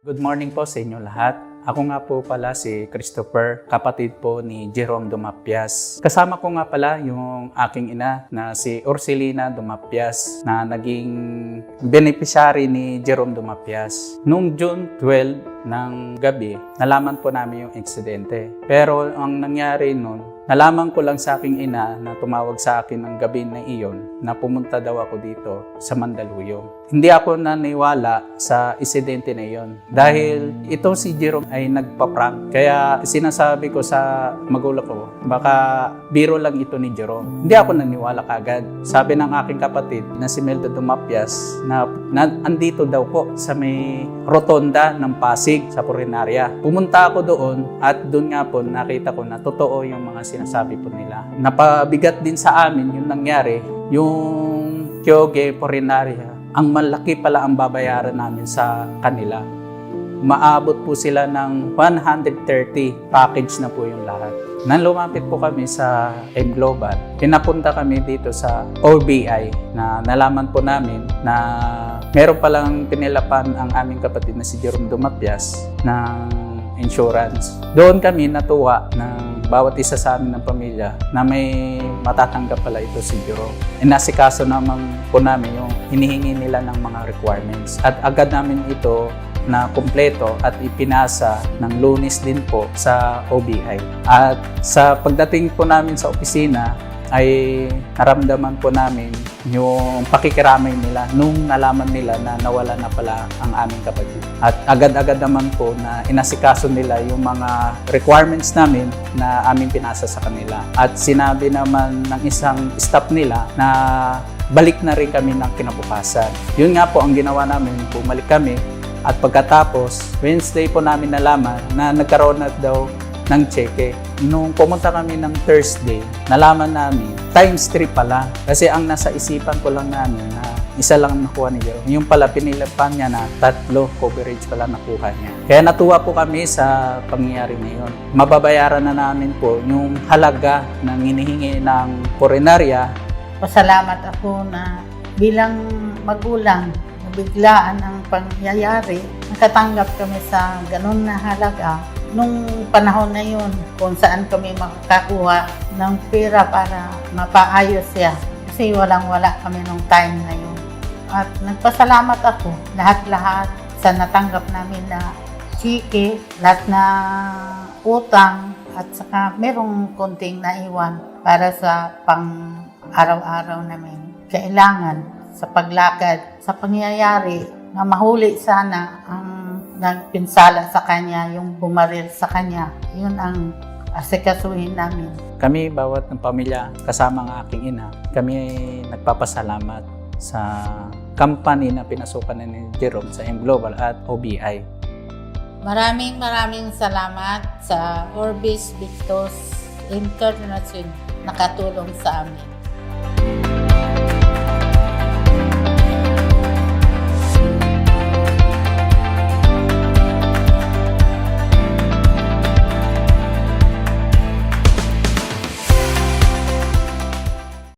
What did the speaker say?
Good morning po sa inyo lahat. Ako nga po pala si Christopher, kapatid po ni Jerome Dumapias. Kasama ko nga pala yung aking ina na si Urselina Dumapias na naging beneficiary ni Jerome Dumapias. Noong June 12 ng gabi, nalaman po namin yung aksidente. Pero ang nangyari noon, nalaman ko lang sa aking ina na tumawag sa akin ng gabi na iyon na pumunta daw ako dito sa Mandaluyong. Hindi ako naniwala sa insidente na iyon dahil ito si Jerome ay nagpa-prank. Kaya sinasabi ko sa magulang ko, baka biro lang ito ni Jerome. Hindi ako naniwala kagad. Sabi ng aking kapatid na si Melda Dumapias na andito daw po sa may rotonda ng Pasig sa Purinarya. Pumunta ako doon at doon nga po nakita ko na totoo yung mga sinasabi po nila. Napabigat din sa amin yung nangyari, yung Kyoge Purinarya. Ang malaki pala ang babayaran namin sa kanila. Maabot po sila ng 130 package na po yung lahat. Nang lumapit po kami sa M-Global, pinapunta kami dito sa OBI na nalaman po namin na meron palang pinilapan ang aming kapatid na si Jerome Dumapias ng insurance. Doon kami natuwa ng bawat isa sa amin ng pamilya na may matatanggap pala ito si Jerome. Inasikaso naman po namin yung hinihingi nila ng mga requirements. At agad namin ito na kumpleto at ipinasa ng Lunes din po sa OBI. At sa pagdating po namin sa opisina, ay naramdaman po namin yung pakikiramay nila nung nalaman nila na nawala na pala ang aming kapatid. At agad-agad naman po na inasikaso nila yung mga requirements namin na aming pinasa sa kanila. At sinabi naman ng isang staff nila na balik na rin kami ng kinabukasan. Yun nga po ang ginawa namin, bumalik kami. At pagkatapos, Wednesday po namin nalaman na nagkaroon na daw ng cheque. Nung pumunta kami ng Thursday, nalaman namin, times 3 pala. Kasi ang nasa isipan ko lang namin na isa lang nakuha ni Jerome. Yung pala, pinilapan niya na 3 coverage pala nakuha niya. Kaya natuwa po kami sa pangyayari na yun. Mababayaran na namin po yung halaga ng hinihingi ng Purinarya. Pasalamat ako na bilang magulang, biglaan ang pangyayari, nakatanggap kami sa ganun na halaga. Nung panahon na yun, kung saan kami makakakuha ng pera para mapaayos siya. Kasi walang-wala kami nung time na yun. At nagpasalamat ako, lahat-lahat sa natanggap namin na chike, lahat na utang, at saka merong konting naiwan para sa pang-araw-araw namin kailangan sa paglakad, sa pangyayari na mahuli sana ang nagpinsala sa kanya, yung bumaril sa kanya. Yun ang asikasuhin namin. Kami, bawat ng pamilya, kasama ang aking ina, kami ay nagpapasalamat sa company na pinasukan ni Jerome sa M-Global at OBI. Maraming salamat sa Orbis Victos International nakatulong sa amin.